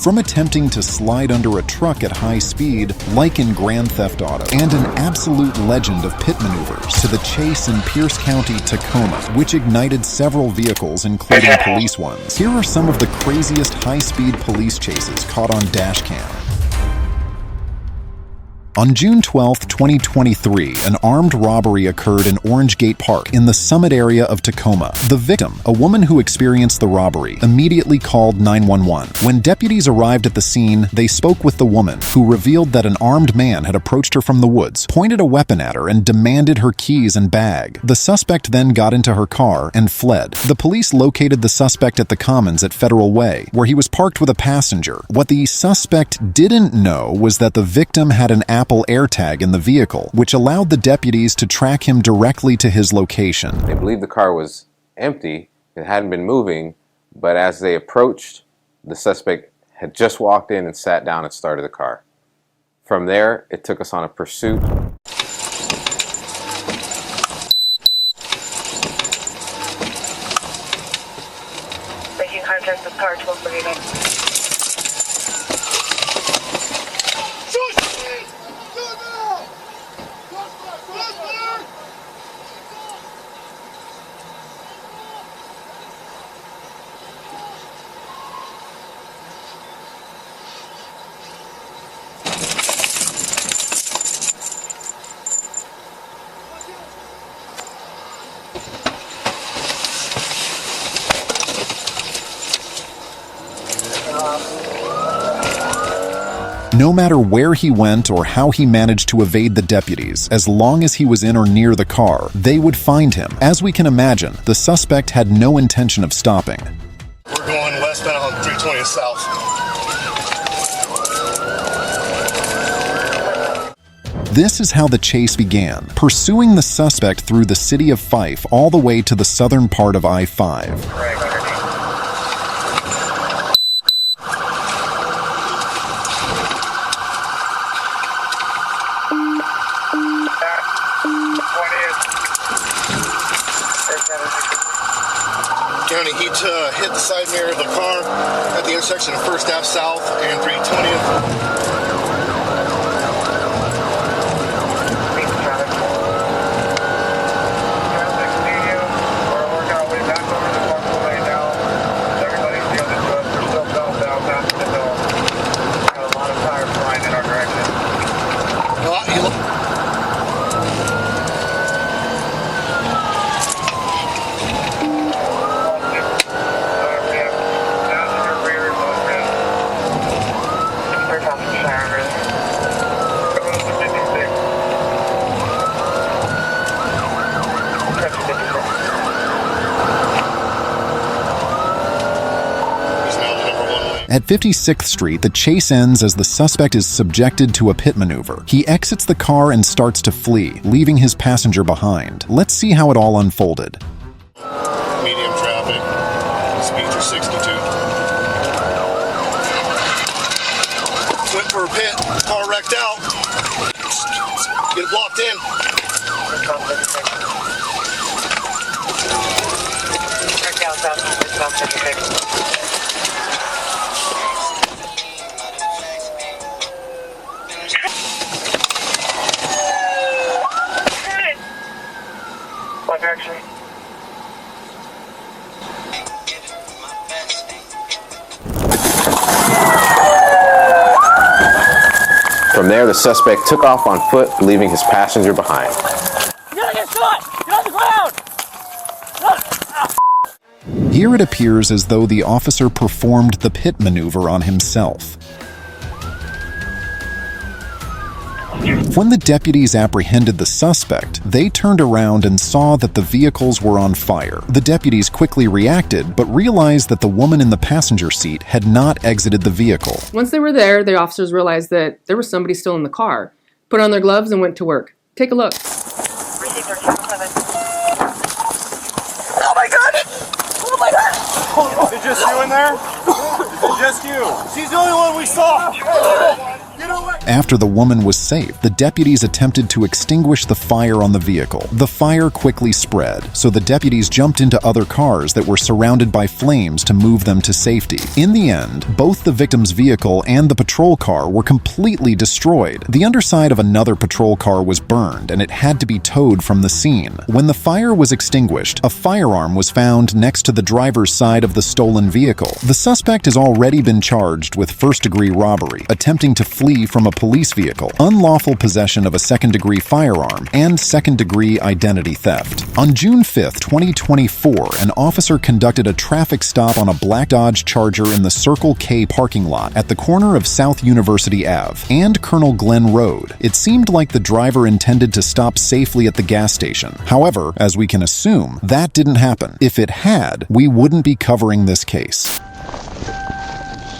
from attempting to slide under a truck at high speed, like in Grand Theft Auto, and an absolute legend of pit maneuvers to the chase in Pierce County, Tacoma, which ignited several vehicles, including police ones. Here are some of the craziest high-speed police chases caught on Dashcam. On June 12, 2023, an armed robbery occurred in Orange Gate Park in the Summit area of Tacoma. The victim, a woman who experienced the robbery, immediately called 911. When deputies arrived at the scene, they spoke with the woman, who revealed that an armed man had approached her from the woods, pointed a weapon at her, and demanded her keys and bag. The suspect then got into her car and fled. The police located the suspect at the Commons at Federal Way, where he was parked with a passenger. What the suspect didn't know was that the victim had an Apple AirTag in the vehicle, which allowed the deputies to track him directly to his location. They believed the car was empty, it hadn't been moving, but as they approached, the suspect had just walked in and sat down and started the car. From there, it took us on a pursuit. Making contact with car 1239. No matter where he went or how he managed to evade the deputies, as long as he was in or near the car, they would find him. As we can imagine, the suspect had no intention of stopping. We're going westbound 320 south. This is how the chase began, pursuing the suspect through the city of Fife all the way to the southern part of I-5. County, he hit the side mirror of the car at the intersection of 1st Ave South and 320th. At 56th Street, the chase ends as the suspect is subjected to a pit maneuver. He exits the car and starts to flee, leaving his passenger behind. Let's see how it all unfolded. Medium traffic, speeds are 62. Went for a pit, car wrecked out. Get it blocked in. From there, the suspect took off on foot, leaving his passenger behind. You're gonna get shot! Get on the ground! Here it appears as though the officer performed the pit maneuver on himself. When the deputies apprehended the suspect, they turned around and saw that the vehicles were on fire. The deputies quickly reacted, but realized that the woman in the passenger seat had not exited the vehicle. Once they were there, the officers realized that there was somebody still in the car, put on their gloves, and went to work. Take a look. Oh my God! Oh my God! Is it just you in there? Just you. She's the only one we saw. Get away! After the woman was safe, the deputies attempted to extinguish the fire on the vehicle. The fire quickly spread, so the deputies jumped into other cars that were surrounded by flames to move them to safety. In the end, both the victim's vehicle and the patrol car were completely destroyed. The underside of another patrol car was burned, and it had to be towed from the scene. When the fire was extinguished, a firearm was found next to the driver's side of the stolen vehicle. The suspect has already been charged with first-degree robbery, attempting to flee from a police vehicle, unlawful possession of a second-degree firearm, and second-degree identity theft. On June 5, 2024, an officer conducted a traffic stop on a black Dodge Charger in the Circle K parking lot at the corner of South University Ave and Colonel Glenn Road. It seemed like the driver intended to stop safely at the gas station. However, as we can assume, that didn't happen. If it had, we wouldn't be covering this case.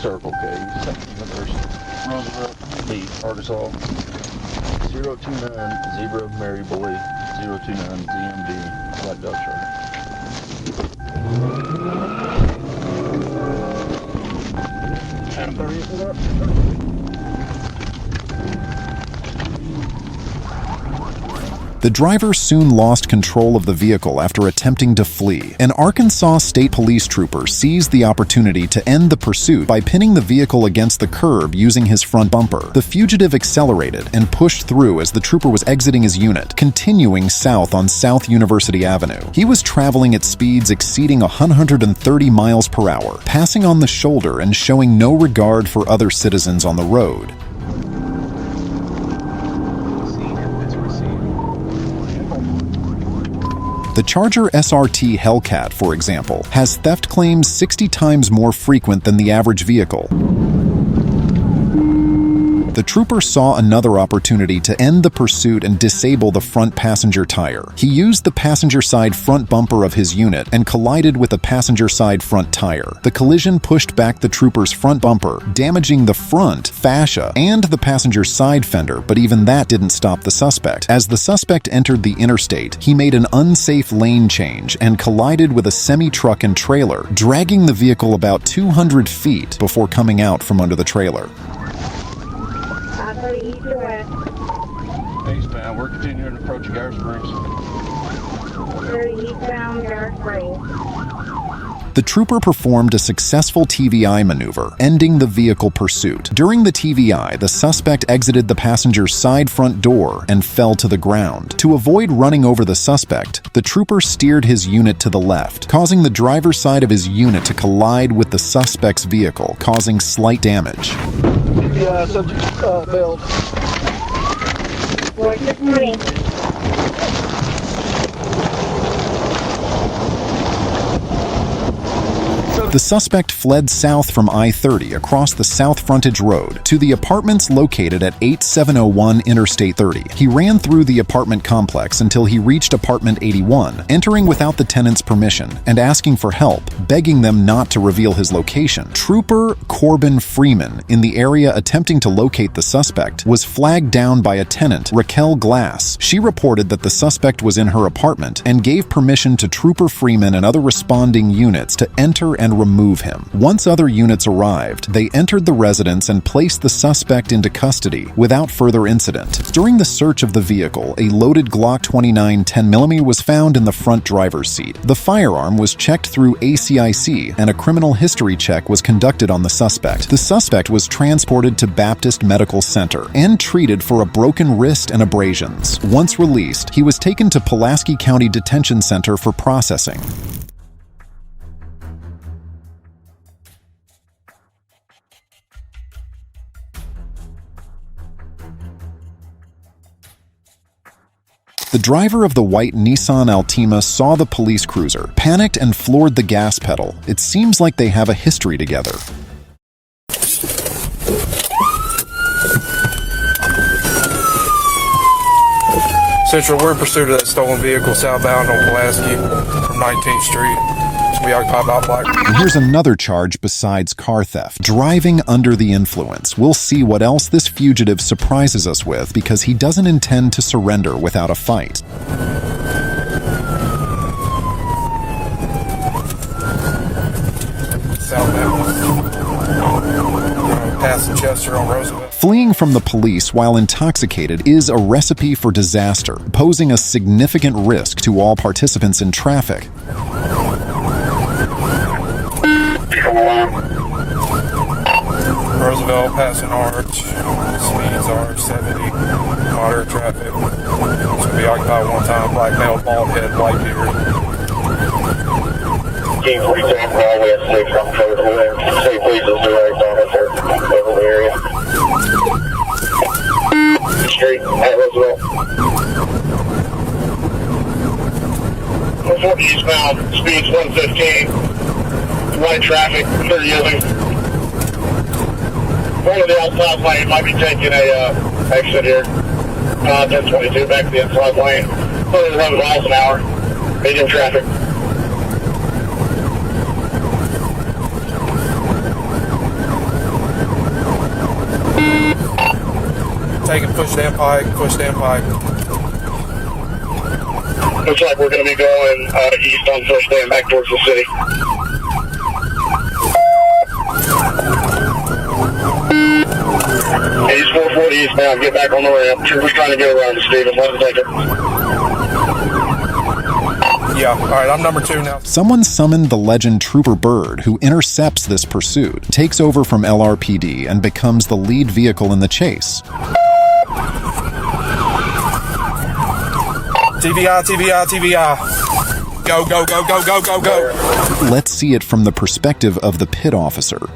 Circle K, South University, Roosevelt, Lee, Arkansas, 029 Zebra Mary Boy, 029 ZMD, Black Dog Charger. Adam, 30 for that? The driver soon lost control of the vehicle after attempting to flee. An Arkansas State Police trooper seized the opportunity to end the pursuit by pinning the vehicle against the curb using his front bumper. The fugitive accelerated and pushed through as the trooper was exiting his unit, continuing south on South University Avenue. He was traveling at speeds exceeding 130 miles per hour, passing on the shoulder and showing no regard for other citizens on the road. The Charger SRT Hellcat, for example, has theft claims 60 times more frequent than the average vehicle. The trooper saw another opportunity to end the pursuit and disable the front passenger tire. He used the passenger side front bumper of his unit and collided with the passenger side front tire. The collision pushed back the trooper's front bumper, damaging the front fascia and the passenger side fender, but even that didn't stop the suspect. As the suspect entered the interstate, he made an unsafe lane change and collided with a semi-truck and trailer, dragging the vehicle about 200 feet before coming out from under the trailer. Eastbound, we're continuing to approach Garrett Springs. Eastbound Garrett Springs. The trooper performed a successful TVI maneuver, ending the vehicle pursuit. During the TVI, the suspect exited the passenger's side front door and fell to the ground. To avoid running over the suspect, the trooper steered his unit to the left, causing the driver's side of his unit to collide with the suspect's vehicle, causing slight damage. Yeah, subject failed. Good morning. The suspect fled south from I-30 across the South Frontage Road to the apartments located at 8701 Interstate 30. He ran through the apartment complex until he reached apartment 81, entering without the tenant's permission and asking for help, begging them not to reveal his location. Trooper Corbin Freeman, in the area attempting to locate the suspect, was flagged down by a tenant, Raquel Glass. She reported that the suspect was in her apartment and gave permission to Trooper Freeman and other responding units to enter and remove him. Once other units arrived, they entered the residence and placed the suspect into custody without further incident. During the search of the vehicle, a loaded Glock 29 10mm was found in the front driver's seat. The firearm was checked through ACIC and a criminal history check was conducted on the suspect. The suspect was transported to Baptist Medical Center and treated for a broken wrist and abrasions. Once released, he was taken to Pulaski County Detention Center for processing. The driver of the white Nissan Altima saw the police cruiser, panicked and floored the gas pedal. It seems like they have a history together. Central, we're in pursuit of that stolen vehicle southbound on Pulaski from 19th Street. It's going to be occupied by a black. And here's another charge besides car theft: driving under the influence. We'll see what else this fugitive surprises us with because he doesn't intend to surrender without a fight. Southbound. Gas and Chester on Roosevelt. Fleeing from the police while intoxicated is a recipe for disaster, posing a significant risk to all participants in traffic. Roosevelt passing Arch. Speeds are 70. Moderate traffic. It's going to be occupied one time. Black male, bald head, white beard. King 47 call, we have 6 on the say please is direct on it there, over the area. Street at Roosevelt. 140 eastbound, speeds 115. White traffic, clear using. One of the outside lane might be taking a exit here. 1022 back to the inside lane. 111 miles an hour. Medium traffic. Taking push down pike. Looks like we're going to be going east on First Dam back towards the city. He's 440 eastbound, get back on the ramp. We're trying to get around to Steven. Let him take it. Yeah, alright, I'm number 2 now. Someone summoned the legend Trooper Bird, who intercepts this pursuit, takes over from LRPD, and becomes the lead vehicle in the chase. TVI. Go. Let's see it from the perspective of the pit officer.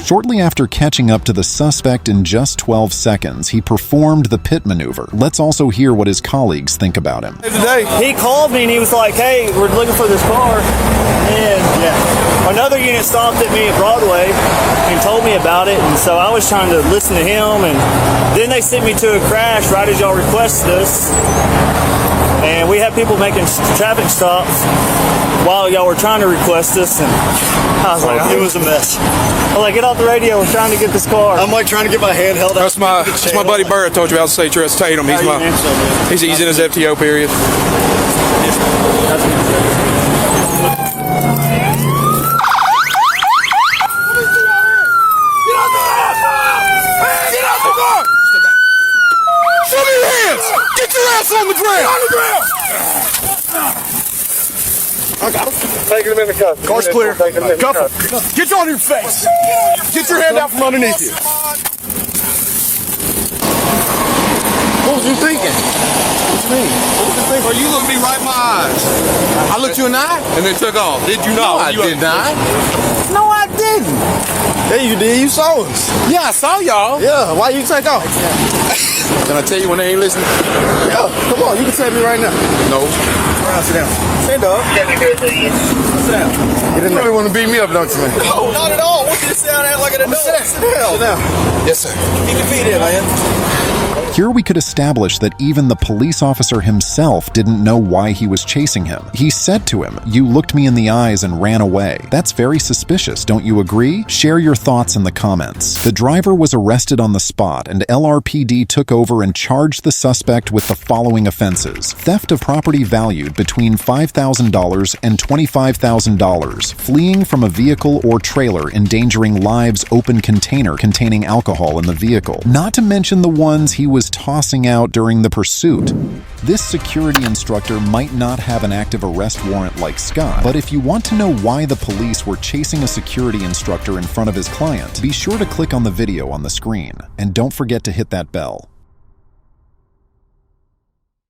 Shortly after catching up to the suspect in just 12 seconds, he performed the pit maneuver. Let's also hear what his colleagues think about him. He called me and he was like, hey, we're looking for this car. And another unit stopped at me at Broadway and told me about it. And so I was trying to listen to him. And then they sent me to a crash right as y'all requested us. And we had people making traffic stops while y'all were trying to request us. And I was like, it was a mess. I was like, get off the radio. We're trying to get this car. I'm like trying to get my hand held out. That's my buddy Bird. I told you about State Trust Tatum. He's in his FTO period. On the ground! I got him. Taking him in the cuff. Car's clear. Cuff him. Get on your face. Get your hand out from underneath you. What was you thinking? What you mean? What was you thinking? Well, you looked me right in my eyes. I looked you in the eye and then took off. Did you not? No, I did not. No, I didn't. Yeah, you did. You saw us. Yeah, I saw y'all. Yeah, why you take off? Can I tell you when they ain't listening? Yeah, come on, you can tell me right now. No. Sit down. Stand up. Sit down. You really want to beat me up, don't you, man? No, not at all. What you sound like an adult? Sit down. Sit down. Yes, sir. Keep your feet in, man. Here we could establish that even the police officer himself didn't know why he was chasing him. He said to him, "You looked me in the eyes and ran away." That's very suspicious, don't you agree? Share your thoughts in the comments. The driver was arrested on the spot, and LRPD took over and charged the suspect with the following offenses: theft of property valued between $5,000 and $25,000, fleeing from a vehicle or trailer endangering lives, open container containing alcohol in the vehicle, not to mention the ones he was tossing out during the pursuit. This security instructor might not have an active arrest warrant like Scott, but if you want to know why the police were chasing a security instructor in front of his client, be sure to click on the video on the screen, and don't forget to hit that bell.